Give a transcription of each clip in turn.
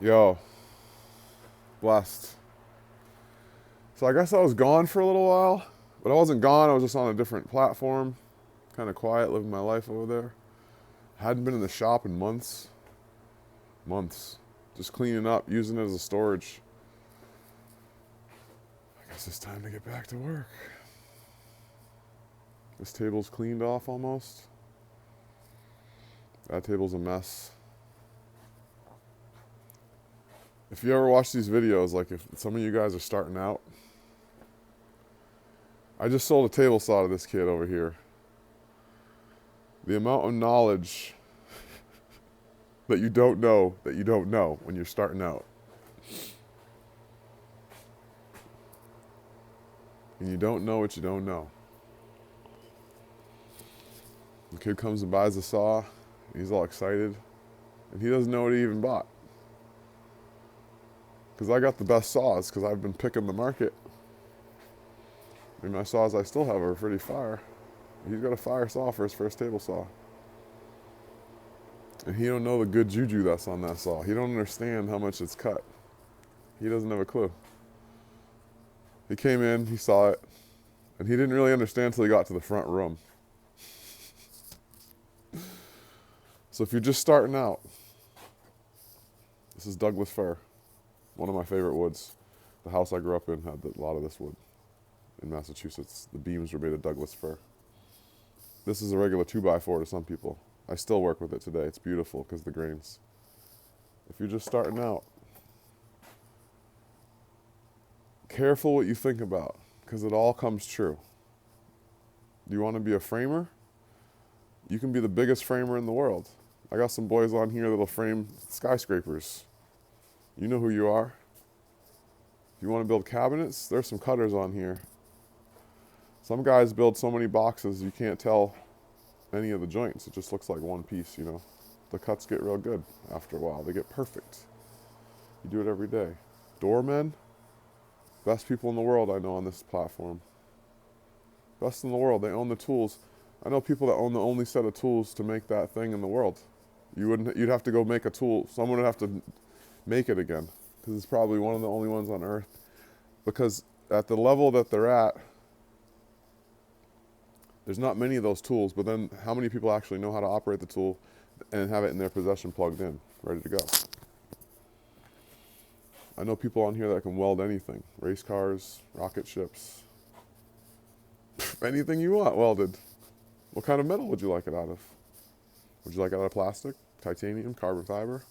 Yo, blessed. So I guess I was gone for a little while, but I wasn't gone. I was just on a different platform, kind of quiet, living my life over there. Hadn't been in the shop in months. Months. Just cleaning up, using it as a storage. I guess it's time to get back to work. This table's cleaned off almost. That table's a mess. If you ever watch these videos, like if some of you guys are starting out, I just sold a table saw to this kid over here. The amount of knowledge that you don't know when you're starting out. And you don't know what you don't know. The kid comes and buys the saw, and he's all excited, and he doesn't know what he even bought. Because I got the best saws, because I've been picking the market. And my saws I still have are pretty fire. He's got a fire saw for his first table saw. And he don't know the good juju that's on that saw. He don't understand how much it's cut. He doesn't have a clue. He came in, he saw it, and he didn't really understand until he got to the front room. So if you're just starting out, this is Douglas fir, one of my favorite woods. The house I grew up in had a lot of this wood in Massachusetts. The beams were made of Douglas fir. This is a regular 2x4 to some people. I still work with it today. It's beautiful because of the grains. If you're just starting out, careful what you think about because it all comes true. Do you want to be a framer? You can be the biggest framer in the world. I got some boys on here that'll frame skyscrapers. You know who you are. If you want to build cabinets, there's some cutters on here. Some guys build so many boxes you can't tell any of the joints. It just looks like one piece, you know. The cuts get real good after a while. They get perfect. You do it every day. Doormen, best people in the world I know on this platform. Best in the world. They own the tools. I know people that own the only set of tools to make that thing in the world. You'd have to go make a tool. Someone would have to make it again because it's probably one of the only ones on earth. Because at the level that they're at, there's not many of those tools, but then how many people actually know how to operate the tool and have it in their possession plugged in, ready to go? I know people on here that can weld anything. Race cars, rocket ships, anything you want welded. What kind of metal would you like it out of? Would you like it out of plastic, titanium, carbon fiber?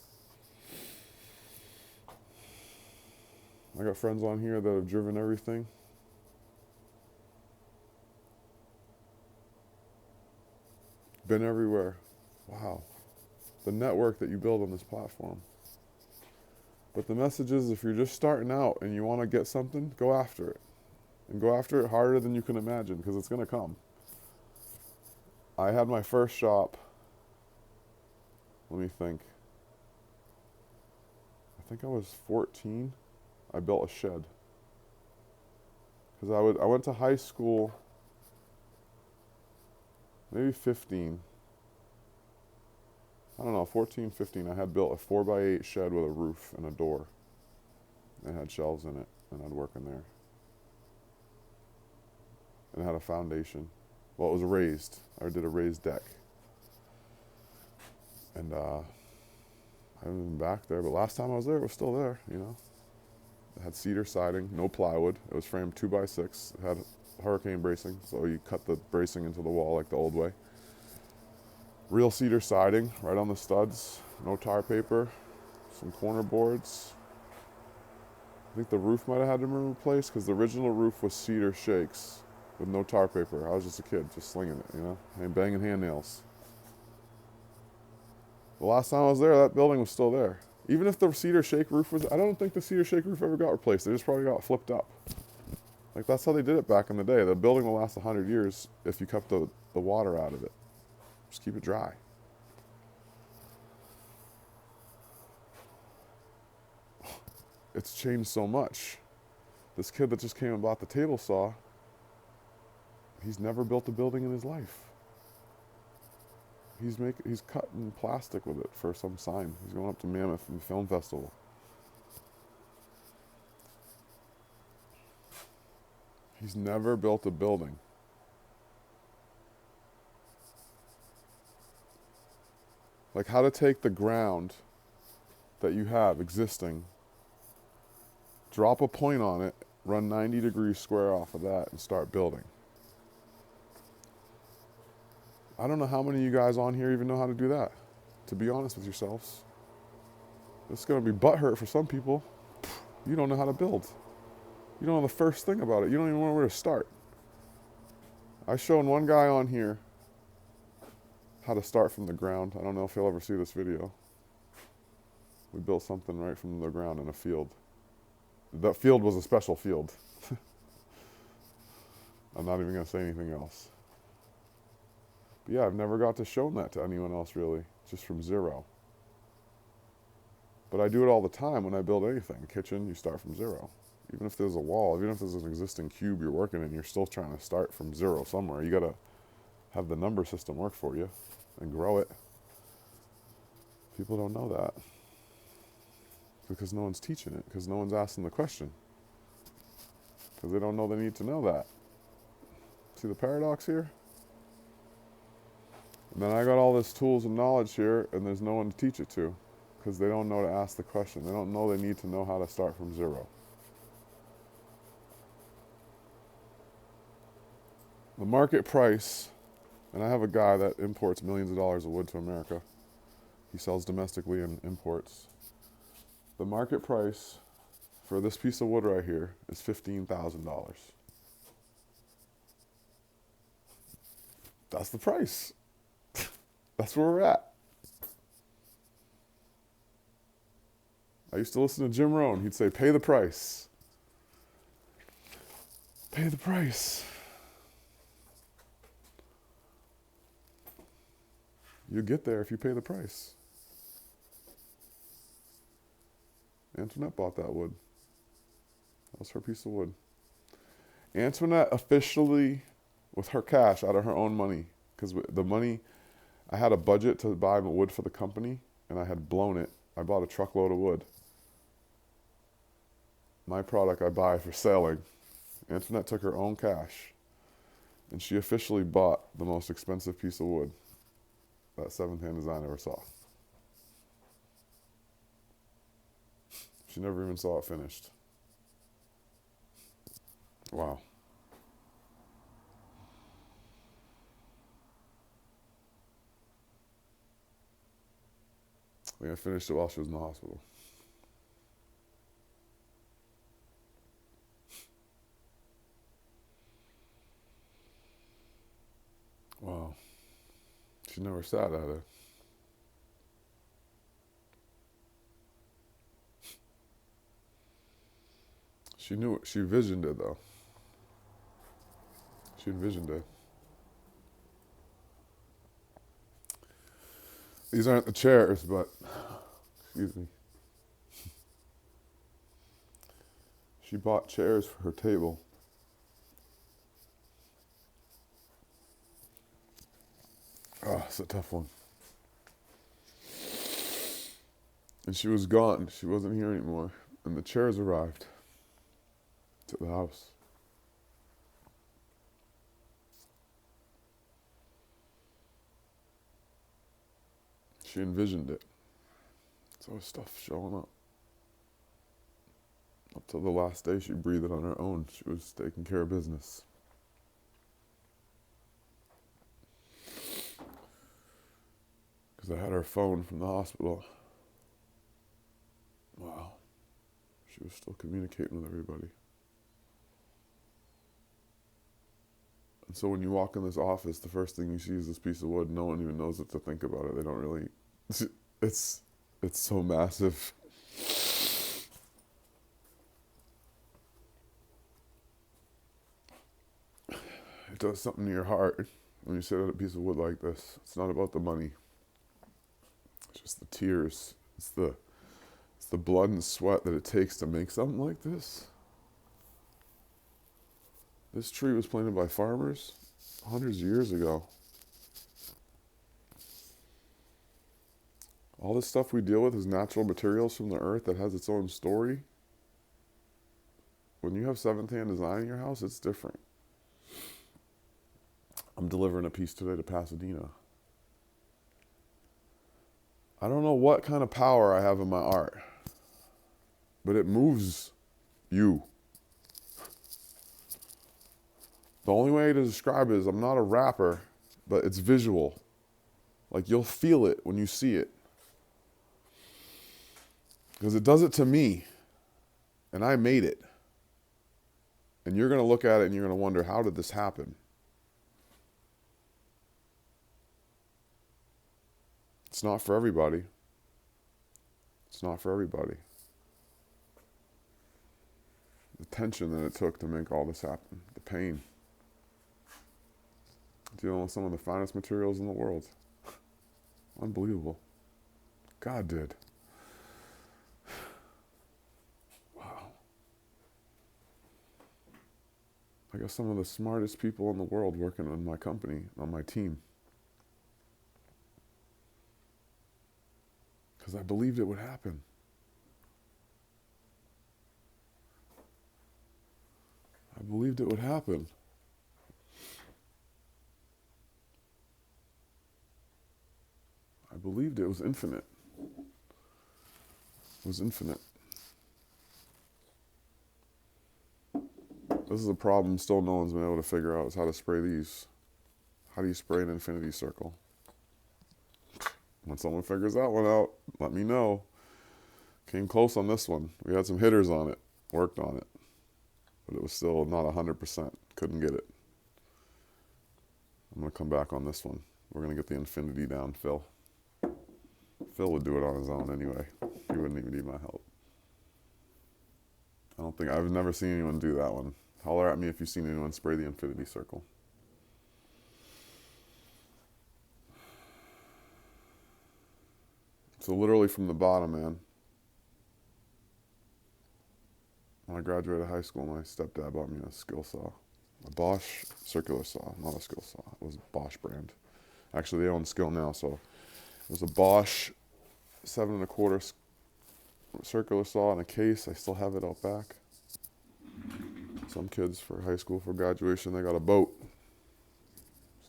I got friends on here that have driven everything. Been everywhere. Wow. The network that you build on this platform. But the message is if you're just starting out and you want to get something, go after it. And go after it harder than you can imagine because it's going to come. I had my first shop, let me think. I think I was 14. I built a shed. Because I went to high school, maybe 15. I don't know, 14, 15. I had built a 4x8 shed with a roof and a door. It had shelves in it, and I'd work in there. And it had a foundation. Well, it was raised. I did a raised deck. And I haven't been back there, but last time I was there, it was still there, you know. It had cedar siding, no plywood. It was framed 2x6. It had hurricane bracing, so you cut the bracing into the wall like the old way. Real cedar siding right on the studs, no tar paper, some corner boards. I think the roof might have had to be replaced because the original roof was cedar shakes with no tar paper. I was just a kid, just slinging it, you know, and banging hand nails. The last time I was there, that building was still there. Even if the cedar shake roof was, I don't think the cedar shake roof ever got replaced. They just probably got flipped up. Like that's how they did it back in the day. The building will last 100 years if you kept the water out of it. Just keep it dry. It's changed so much. This kid that just came and bought the table saw, he's never built a building in his life. He's cutting plastic with it for some sign. He's going up to Mammoth and the film festival. He's never built a building. Like how to take the ground that you have existing, drop a point on it, run 90 degrees square off of that, and start building. I don't know how many of you guys on here even know how to do that, to be honest with yourselves. It's going to be butthurt for some people. You don't know how to build. You don't know the first thing about it. You don't even know where to start. I showed one guy on here how to start from the ground. I don't know if he'll ever see this video. We built something right from the ground in a field. That field was a special field. I'm not even going to say anything else. But yeah, I've never got to show that to anyone else really, just from zero. But I do it all the time when I build anything. Kitchen, you start from zero. Even if there's a wall, even if there's an existing cube you're working in, you're still trying to start from zero somewhere. You got to have the number system work for you and grow it. People don't know that because no one's teaching it, because no one's asking the question, because they don't know they need to know that. See the paradox here? And then I got all this tools and knowledge here, and there's no one to teach it to, because they don't know to ask the question. They don't know they need to know how to start from zero. The market price, and I have a guy that imports millions of dollars of wood to America. He sells domestically and imports. The market price for this piece of wood right here is $15,000. That's the price. That's where we're at. I used to listen to Jim Rohn. He'd say, pay the price. Pay the price. You get there if you pay the price. Antoinette bought that wood. That was her piece of wood. Antoinette officially, with her cash, out of her own money, because the money, I had a budget to buy wood for the company, and I had blown it. I bought a truckload of wood. My product I buy for selling. Antoinette took her own cash, and she officially bought the most expensive piece of wood that seventh-hand design ever saw. She never even saw it finished. Wow. I think I finished it while she was in the hospital. Wow. She never sat at it. She knew it. She envisioned it, though. She envisioned it. These aren't the chairs, but, excuse me. She bought chairs for her table. Oh, it's a tough one. And she was gone. She wasn't here anymore. And the chairs arrived to the house. She envisioned it. So stuff showing up. Up till the last day she breathed on her own. She was taking care of business. Because I had her phone from the hospital. Wow. She was still communicating with everybody. And so when you walk in this office, the first thing you see is this piece of wood. No one even knows what to think about it. They don't really... It's so massive. It does something to your heart when you sit at a piece of wood like this. It's not about the money. It's just the tears. It's the blood and sweat that it takes to make something like this. This tree was planted by farmers hundreds of years ago. All this stuff we deal with is natural materials from the earth that has its own story. when you have seventh hand design in your house, it's different. I'm delivering a piece today to Pasadena. I don't know what kind of power I have in my art, but it moves you. The only way to describe it is I'm not a rapper, but it's visual. Like you'll feel it when you see it. Because it does it to me, and I made it. And you're going to look at it and you're going to wonder, how did this happen? It's not for everybody. It's not for everybody. The tension that it took to make all this happen, the pain. Dealing with some of the finest materials in the world. Unbelievable. God did. Wow. I got some of the smartest people in the world working on my company, on my team. Because I believed it would happen. I believed it would happen. I believed it was infinite. It was infinite. This is a problem still no one's been able to figure out, is how to spray these. How do you spray an infinity circle? When someone figures that one out, let me know. Came close on this one. We had some hitters on it, worked on it, but it was still not 100%. Couldn't get it. I'm going to come back on this one. We're going to get the infinity down, Phil. Phil would do it on his own anyway. He wouldn't even need my help. I've never seen anyone do that one. Holler at me if you've seen anyone spray the infinity circle. So literally from the bottom, man. When I graduated high school, my stepdad bought me a skill saw. A Bosch circular saw, not a skill saw. It was a Bosch brand. Actually, they own Skill now, so it was a Bosch 7 1/4 circular saw in a case. I still have it out back. Some kids for high school, for graduation, they got a boat.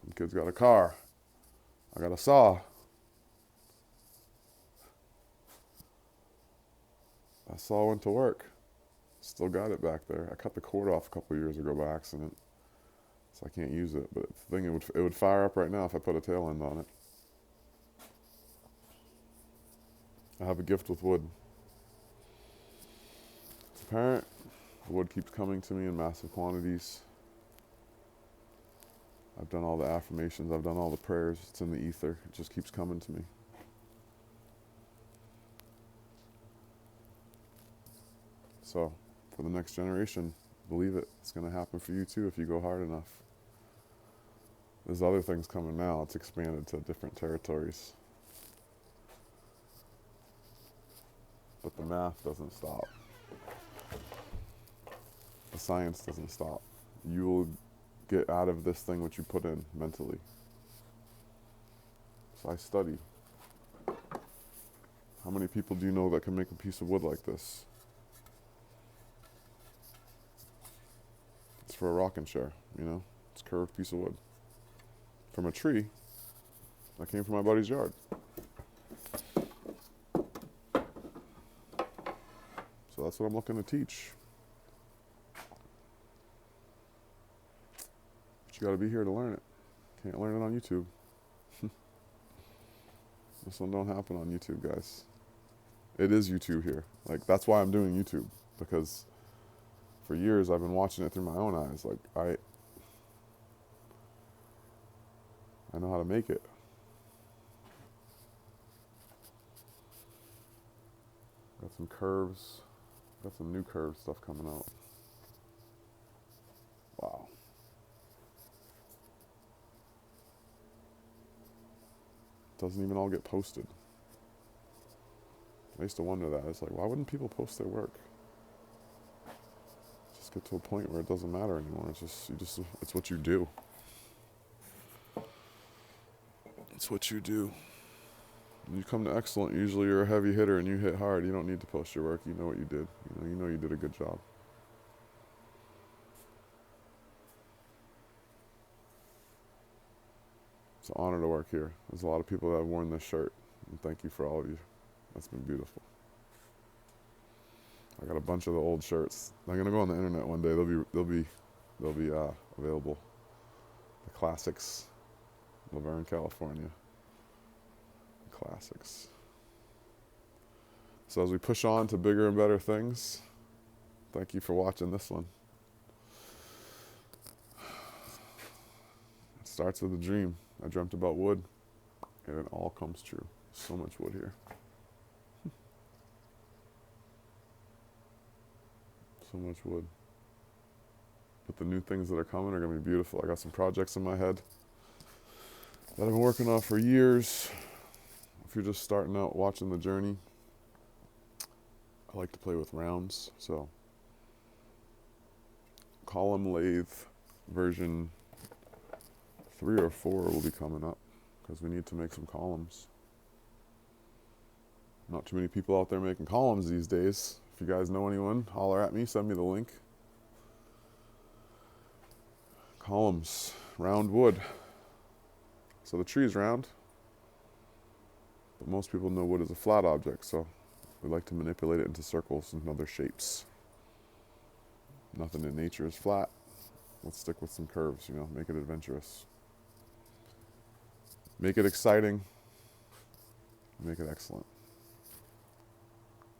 Some kids got a car. I got a saw. That saw went to work. Still got it back there. I cut the cord off a couple years ago by accident, so I can't use it. But the thing, it would fire up right now if I put a tail end on it. I have a gift with wood. It's apparent. The wood keeps coming to me in massive quantities. I've done all the affirmations. I've done all the prayers. It's in the ether. It just keeps coming to me. So, for the next generation, believe it. It's going to happen for you too if you go hard enough. There's other things coming now. It's expanded to different territories. But the math doesn't stop. The science doesn't stop. You will get out of this thing what you put in mentally. So I study. How many people do you know that can make a piece of wood like this? It's for a rocking chair, you know? It's a curved piece of wood. From a tree that came from my buddy's yard. So that's what I'm looking to teach. But you gotta be here to learn it. Can't learn it on YouTube. This one don't happen on YouTube, guys. It is YouTube here. Like, that's why I'm doing YouTube. Because for years I've been watching it through my own eyes. Like, I know how to make it. Got some curves. Got some new curved stuff coming out. Wow. Doesn't even all get posted. I used to wonder that. It's like, why wouldn't people post their work? Just get to a point where it doesn't matter anymore. It's what you do. It's what you do. When you come to excellent, usually you're a heavy hitter and you hit hard. You don't need to post your work. You know what you did. You know you did a good job. It's an honor to work here. There's a lot of people that have worn this shirt, and thank you for all of you. That's been beautiful. I got a bunch of the old shirts. I'm gonna go on the internet one day. They'll be available. The classics, Laverne, California. Classics. So as we push on to bigger and better things, thank you for watching this one. It starts with a dream. I dreamt about wood, and it all comes true. So much wood here. So much wood. But the new things that are coming are going to be beautiful. I got some projects in my head that I've been working on for years. If you're just starting out watching the journey, I like to play with rounds. So column lathe version 3 or 4 will be coming up because we need to make some columns. Not too many people out there making columns these days. If you guys know anyone, holler at me, send me the link. Columns, round wood. So the tree is round, but most people know wood is a flat object, so we like to manipulate it into circles and other shapes. Nothing in nature is flat. Let's stick with some curves, make it adventurous. Make it exciting. Make it excellent.